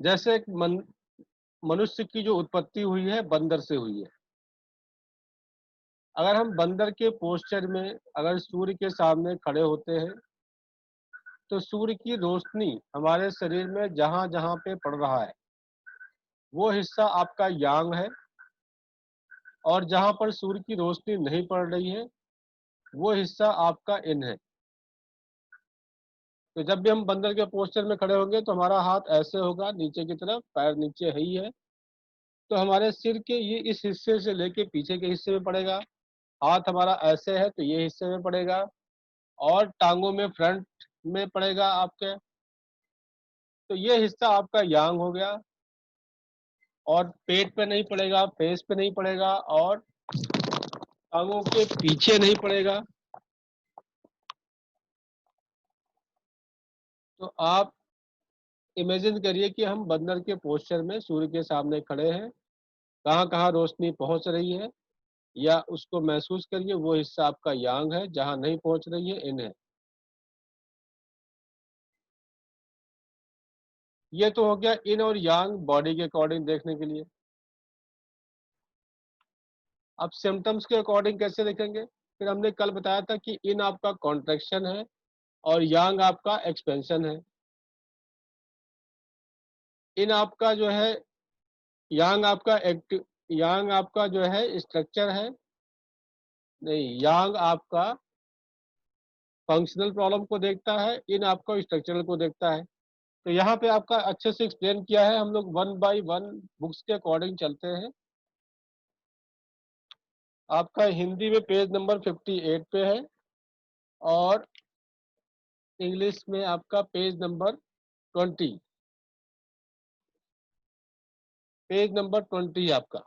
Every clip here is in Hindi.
जैसे एक मनुष्य की जो उत्पत्ति हुई है बंदर से हुई है। अगर हम बंदर के पोस्चर में अगर सूर्य के सामने खड़े होते हैं तो सूर्य की रोशनी हमारे शरीर में जहां जहां पे पड़ रहा है वो हिस्सा आपका यांग है, और जहां पर सूर्य की रोशनी नहीं पड़ रही है वो हिस्सा आपका इन है। तो जब भी हम बंदर के पोस्चर में खड़े होंगे तो हमारा हाथ ऐसे होगा नीचे की तरफ, पैर नीचे है ही है, तो हमारे सिर के ये इस हिस्से से लेके पीछे के हिस्से में पड़ेगा। हाथ हमारा ऐसे है तो ये हिस्से में पड़ेगा, और टांगों में फ्रंट में पड़ेगा आपके। तो ये हिस्सा आपका यांग हो गया, और पेट पे नहीं पड़ेगा, फेस पे नहीं पड़ेगा, और टांगों के पीछे नहीं पड़ेगा। तो आप इमेजिन करिए कि हम बंदर के पोस्चर में सूर्य के सामने खड़े हैं, कहाँ कहाँ रोशनी पहुंच रही है या उसको महसूस करिए, वो हिस्सा आपका यांग है, जहां नहीं पहुंच रही है इन है। ये तो हो गया इन और यांग बॉडी के अकॉर्डिंग देखने के लिए। अब सिम्टम्स के अकॉर्डिंग कैसे देखेंगे? फिर हमने कल बताया था कि इन आपका कॉन्ट्रैक्शन है और यांग आपका एक्सपेंशन है। इन आपका जो है यांग आपका एक्टिव, यांग आपका जो है स्ट्रक्चर है, नहीं यांग आपका फंक्शनल प्रॉब्लम को देखता है, इन आपका स्ट्रक्चरल को देखता है। तो यहाँ पे आपका अच्छे से एक्सप्लेन किया है, हम लोग वन बाय वन बुक्स के अकॉर्डिंग चलते हैं। आपका हिंदी में पेज नंबर 58 पे है, और इंग्लिश में आपका पेज नंबर 20, पेज नंबर 20 आपका।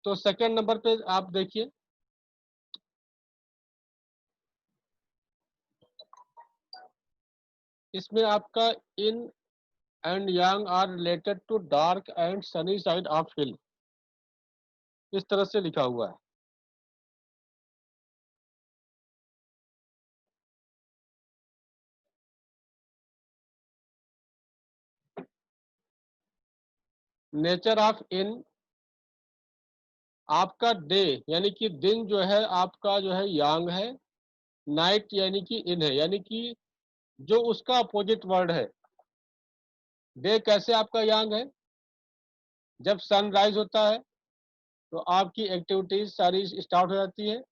तो सेकंड नंबर पे आप देखिए, इसमें आपका yin and yang are related to dark and sunny side of hill, इस तरह से लिखा हुआ है। नेचर ऑफ इन, आपका डे यानी कि दिन जो है आपका जो है यांग है, नाइट यानी कि इन है, यानी कि जो उसका अपोजिट वर्ड है। डे कैसे आपका यांग है? जब सनराइज होता है तो आपकी एक्टिविटीज सारी स्टार्ट हो जाती है,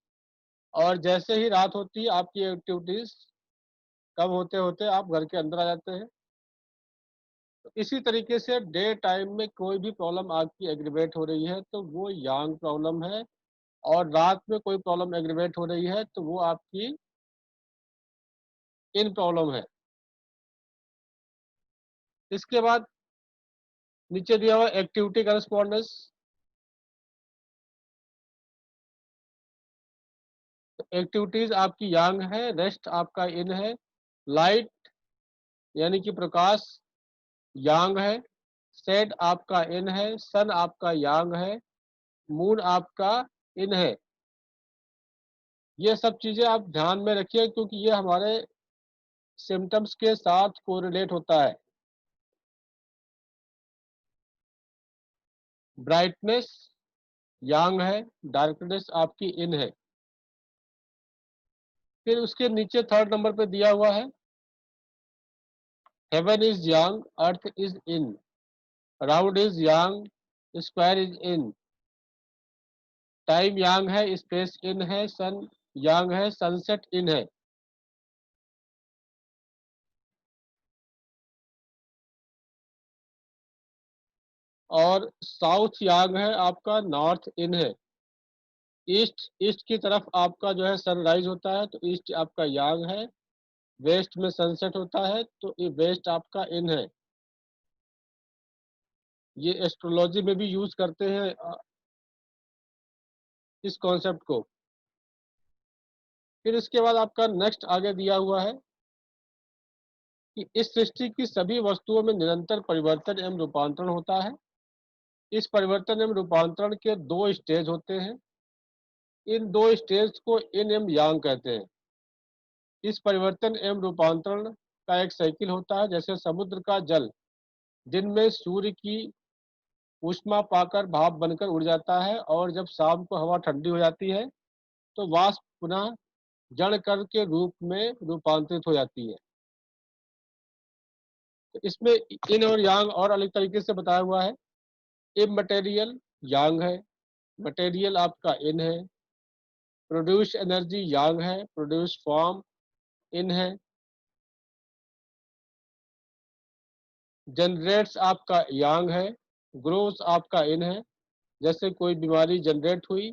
और जैसे ही रात होती है आपकी एक्टिविटीज कम होते होते आप घर के अंदर आ जाते हैं। तो इसी तरीके से डे टाइम में कोई भी प्रॉब्लम आपकी एग्रीवेट हो रही है तो वो यांग प्रॉब्लम है, और रात में कोई प्रॉब्लम एग्रीवेट हो रही है तो वो आपकी इन प्रॉब्लम है। इसके बाद नीचे दिया हुआ एक्टिविटी करस्पॉन्डेंस। एक्टिविटीज आपकी यांग है, रेस्ट आपका इन है, लाइट यानी कि प्रकाश यांग है, सेड आपका इन है, सन आपका यांग है, मून आपका इन है। ये सब चीजें आप ध्यान में रखिए क्योंकि ये हमारे सिम्टम्स के साथ कोरिलेट होता है। ब्राइटनेस यांग है, डार्कनेस आपकी इन है। फिर उसके नीचे थर्ड नंबर पे दिया हुआ है, heaven is yang, earth is yin, round is yang, square is yin, time yang है, स्पेस इन है, सन यांग है, सनसेट इन है। और साउथ यांग है आपका, नॉर्थ इन है। ईस्ट, ईस्ट की तरफ आपका जो है सनराइज होता है तो ईस्ट आपका यांग है, वेस्ट में सनसेट होता है तो ये वेस्ट आपका इन है। ये एस्ट्रोलॉजी में भी यूज करते हैं इस कॉन्सेप्ट को। फिर इसके बाद आपका नेक्स्ट आगे दिया हुआ है कि इस सृष्टि की सभी वस्तुओं में निरंतर परिवर्तन एवं रूपांतरण होता है। इस परिवर्तन एवं रूपांतरण के दो स्टेज होते हैं, इन दो स्टेज को इन एवं यांग कहते हैं। इस परिवर्तन एवं रूपांतरण का एक साइकिल होता है। जैसे समुद्र का जल दिन में सूर्य की ऊष्मा पाकर भाप बनकर उड़ जाता है और जब शाम को हवा ठंडी हो जाती है तो वाष्प पुनः जड़ कण के रूप में रूपांतरित हो जाती है। तो इसमें इन और यांग और अलग तरीके से बताया हुआ है। इमटेरियल यांग है, मटेरियल आपका इन है, प्रोड्यूस एनर्जी यांग है, प्रोड्यूस फॉर्म इन है, जनरेट्स आपका यांग है, ग्रोथ आपका इन है। जैसे कोई बीमारी जनरेट हुई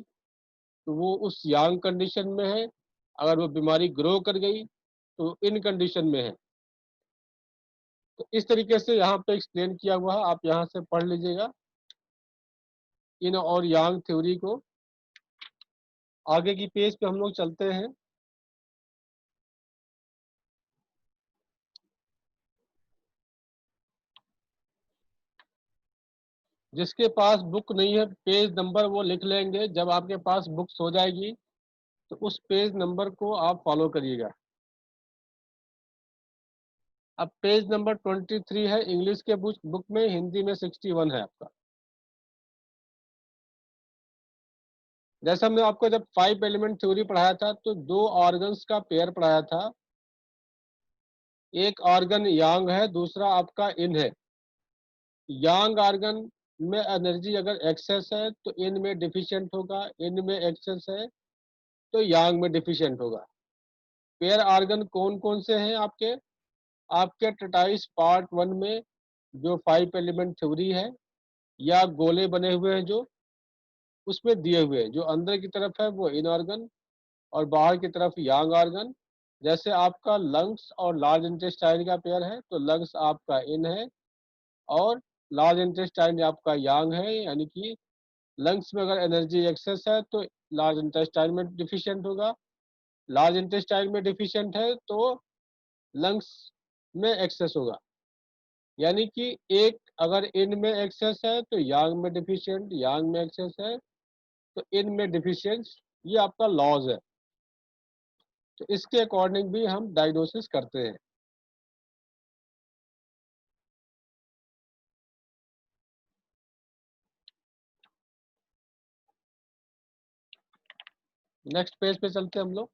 तो वो उस यांग कंडीशन में है, अगर वो बीमारी ग्रो कर गई तो इन कंडीशन में है। तो इस तरीके से यहाँ पे एक्सप्लेन किया हुआ है, आप यहाँ से पढ़ लीजिएगा इन और यांग थ्योरी को। आगे की पेज पे हम लोग चलते हैं। जिसके पास बुक नहीं है पेज नंबर वो लिख लेंगे, जब आपके पास बुक्स हो जाएगी तो उस पेज नंबर को आप फॉलो करिएगा। अब पेज नंबर 23 है इंग्लिश के बुक में, हिंदी में 61 है आपका। जैसे हमने आपको जब 5 एलिमेंट थ्योरी पढ़ाया था तो 2 ऑर्गन्स का पेयर पढ़ाया था। एक ऑर्गन यांग है, दूसरा आपका इन है। यांग ऑर्गन में एनर्जी अगर एक्सेस है तो इन में डिफिशिएंट होगा, इन में एक्सेस है तो यांग में डिफिशिएंट होगा। पेयर ऑर्गन कौन कौन से हैं आपके? आपके ट्रेटाइस पार्ट 1 में जो 5 एलिमेंट थ्योरी है या गोले बने हुए हैं जो उसमें दिए हुए हैं, जो अंदर की तरफ है वो इन ऑर्गन और बाहर की तरफ यांग ऑर्गन। जैसे आपका लंग्स और लार्ज इंटेस्टाइन का पेयर है तो लंग्स आपका इन है और लार्ज इंटेस्टाइन आपका यांग है। यानी कि लंग्स में अगर एनर्जी एक्सेस है तो लार्ज इंटेस्टाइन में डिफिशिएंट होगा, लार्ज इंटेस्टाइन में डिफिशिएंट है तो लंग्स में एक्सेस होगा। यानी कि एक अगर इन में एक्सेस है तो यांग में डिफिशिएंट, यांग में एक्सेस है तो इन में डिफिशिएंस। ये आपका लॉज है। तो इसके अकॉर्डिंग भी हम डायग्नोसिस करते हैं। नेक्स्ट पेज पे चलते हैं हम लोग।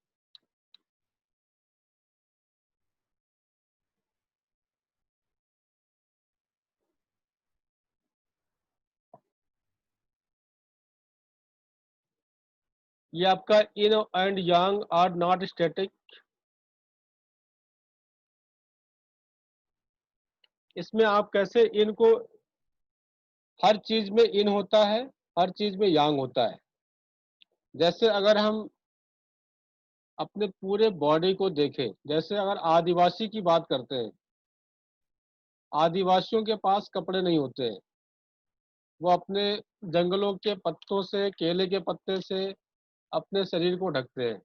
ये आपका yin and yang are not static. इसमें आप कैसे इनको, हर चीज में इन होता है, हर चीज में यांग होता है। जैसे अगर हम अपने पूरे बॉडी को देखें, जैसे अगर आदिवासी की बात करते हैं, आदिवासियों के पास कपड़े नहीं होते हैं, वो अपने जंगलों के पत्तों से, केले के पत्ते से अपने शरीर को ढकते हैं।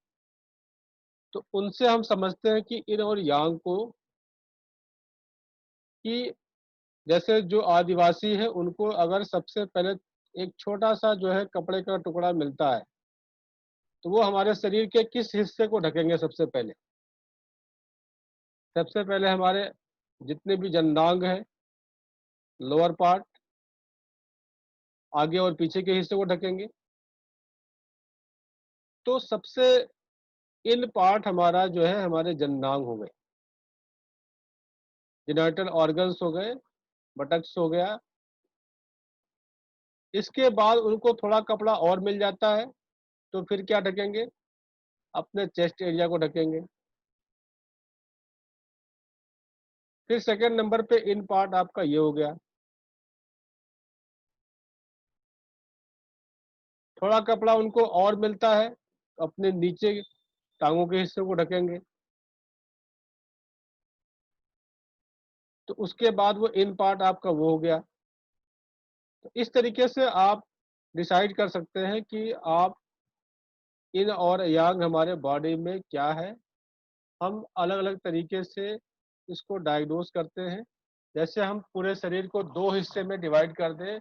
तो उनसे हम समझते हैं कि इन और यांग को, कि जैसे जो आदिवासी है उनको अगर सबसे पहले एक छोटा सा जो है कपड़े का टुकड़ा मिलता है तो वो हमारे शरीर के किस हिस्से को ढकेंगे? सबसे पहले हमारे जितने भी जननांग है, लोअर पार्ट, आगे और पीछे के हिस्से को ढकेंगे। तो सबसे इन पार्ट हमारा जो है हमारे जननांग हो गए, जेनिटल ऑर्गन्स हो गए, बटक्स हो गया। इसके बाद उनको थोड़ा कपड़ा और मिल जाता है तो फिर क्या ढकेंगे? अपने चेस्ट एरिया को ढकेंगे। फिर सेकंड नंबर पे इन पार्ट आपका ये हो गया। थोड़ा कपड़ा उनको और मिलता है तो अपने नीचे टांगों के हिस्से को ढकेंगे। तो उसके बाद वो इन पार्ट आपका वो हो गया। तो इस तरीके से आप डिसाइड कर सकते हैं कि आप इन और यांग हमारे बॉडी में क्या है। हम अलग अलग तरीके से इसको डायग्नोस करते हैं। जैसे हम पूरे शरीर को 2 हिस्से में डिवाइड कर दें,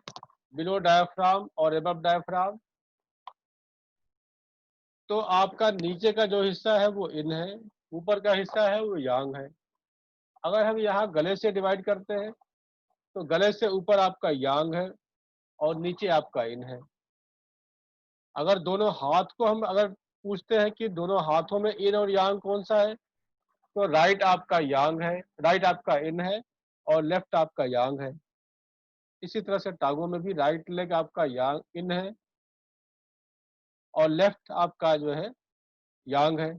बिलो डायफ्राम और एबव डायफ्राम, तो आपका नीचे का जो हिस्सा है वो इन है, ऊपर का हिस्सा है वो यांग है। अगर हम यहाँ गले से डिवाइड करते हैं तो गले से ऊपर आपका यांग है और नीचे आपका इन है। अगर दोनों हाथ को हम अगर पूछते हैं कि दोनों हाथों में इन और यांग कौन सा है, तो राइट आपका यांग है, राइट आपका इन है और लेफ्ट आपका यांग है। इसी तरह से टांगों में भी राइट लेग आपका यांग इन है और लेफ्ट आपका जो है यांग है।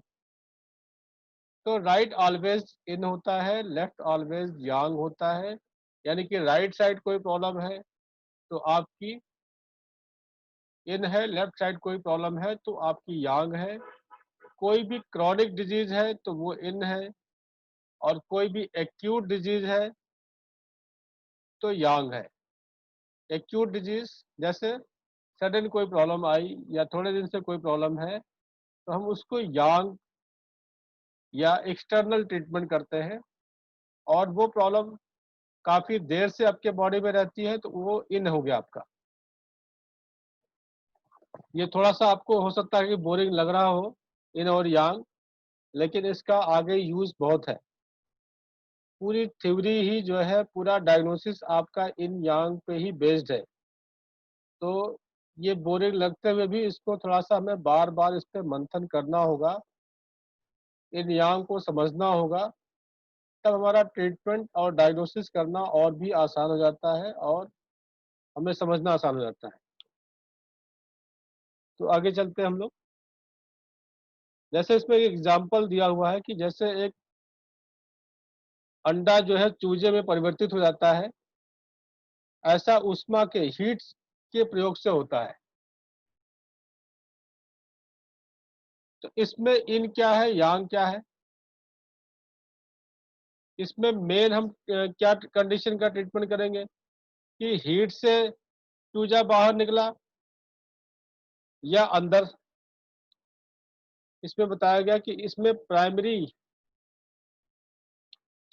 तो राइट ऑलवेज इन होता है, लेफ्ट ऑलवेज यांग होता है। यानी कि राइट साइड कोई प्रॉब्लम है तो आपकी इन है, लेफ्ट साइड कोई प्रॉब्लम है तो आपकी यांग है। कोई भी क्रॉनिक डिजीज है तो वो इन है और कोई भी एक्यूट डिजीज है तो यांग है। एक्यूट डिजीज जैसे सडन कोई प्रॉब्लम आई या थोड़े दिन से कोई प्रॉब्लम है तो हम उसको यांग या एक्सटर्नल ट्रीटमेंट करते हैं। और वो प्रॉब्लम काफी देर से आपके बॉडी में रहती है तो वो इन हो गया आपका। ये थोड़ा सा आपको हो सकता है कि बोरिंग लग रहा हो इन और यांग, लेकिन इसका आगे यूज बहुत है। पूरी थ्योरी ही जो है, पूरा डायग्नोसिस आपका इन यांग पे ही बेस्ड है। तो ये बोरिंग लगते हुए भी इसको थोड़ा सा हमें बार बार इस पे मंथन करना होगा, इन यांग को समझना होगा, तब हमारा ट्रीटमेंट और डायग्नोसिस करना और भी आसान हो जाता है और हमें समझना आसान हो जाता है। तो आगे चलते हैं हम लोग। जैसे इसमें एक एग्जाम्पल दिया हुआ है कि जैसे एक अंडा जो है चूजे में परिवर्तित हो जाता है, ऐसा उष्मा के हीट के प्रयोग से होता है। तो इसमें इन क्या है, यांग क्या है? इसमें मेन हम क्या कंडीशन का ट्रीटमेंट करेंगे कि हीट से चूजा बाहर निकला या अंदर। इसमें बताया गया कि इसमें प्राइमरी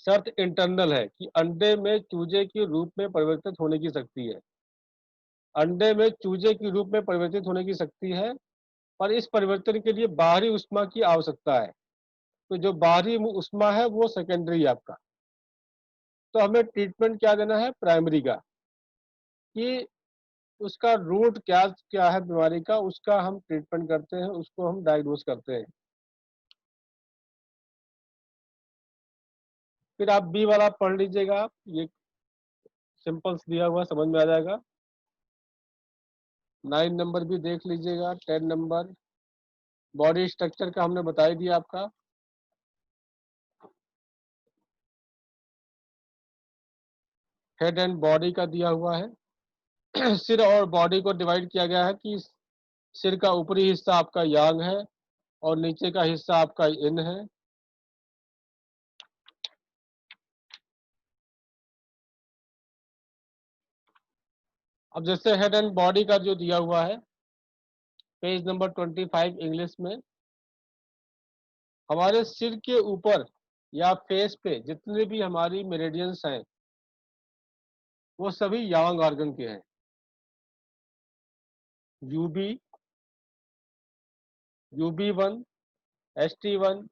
शर्त इंटरनल है कि अंडे में चूजे के रूप में परिवर्तित होने की शक्ति है। अंडे में चूजे के रूप में परिवर्तित होने की शक्ति है, पर इस परिवर्तन के लिए बाहरी उष्मा की आवश्यकता है। तो जो बाहरी उष्मा है वो सेकेंडरी है आपका। तो हमें ट्रीटमेंट क्या देना है, प्राइमरी का, कि उसका रूट क्या क्या है बीमारी का, उसका हम ट्रीटमेंट करते हैं, उसको हम डायग्नोज करते हैं। फिर आप बी वाला पढ़ लीजिएगा, ये सिंपल्स दिया हुआ समझ में आ जाएगा। 9 नंबर भी देख लीजिएगा। 10 नंबर बॉडी स्ट्रक्चर का हमने बता ही दिया आपका। हेड एंड बॉडी का दिया हुआ है। सिर और बॉडी को डिवाइड किया गया है कि सिर का ऊपरी हिस्सा आपका यांग है और नीचे का हिस्सा आपका इन है। अब जैसे हेड एंड बॉडी का जो दिया हुआ है पेज नंबर 25 इंग्लिश में, हमारे सिर के ऊपर या फेस पे जितने भी हमारी मेरिडियंस हैं वो सभी यांग ऑर्गन के हैं। UV, UV 1, ST1,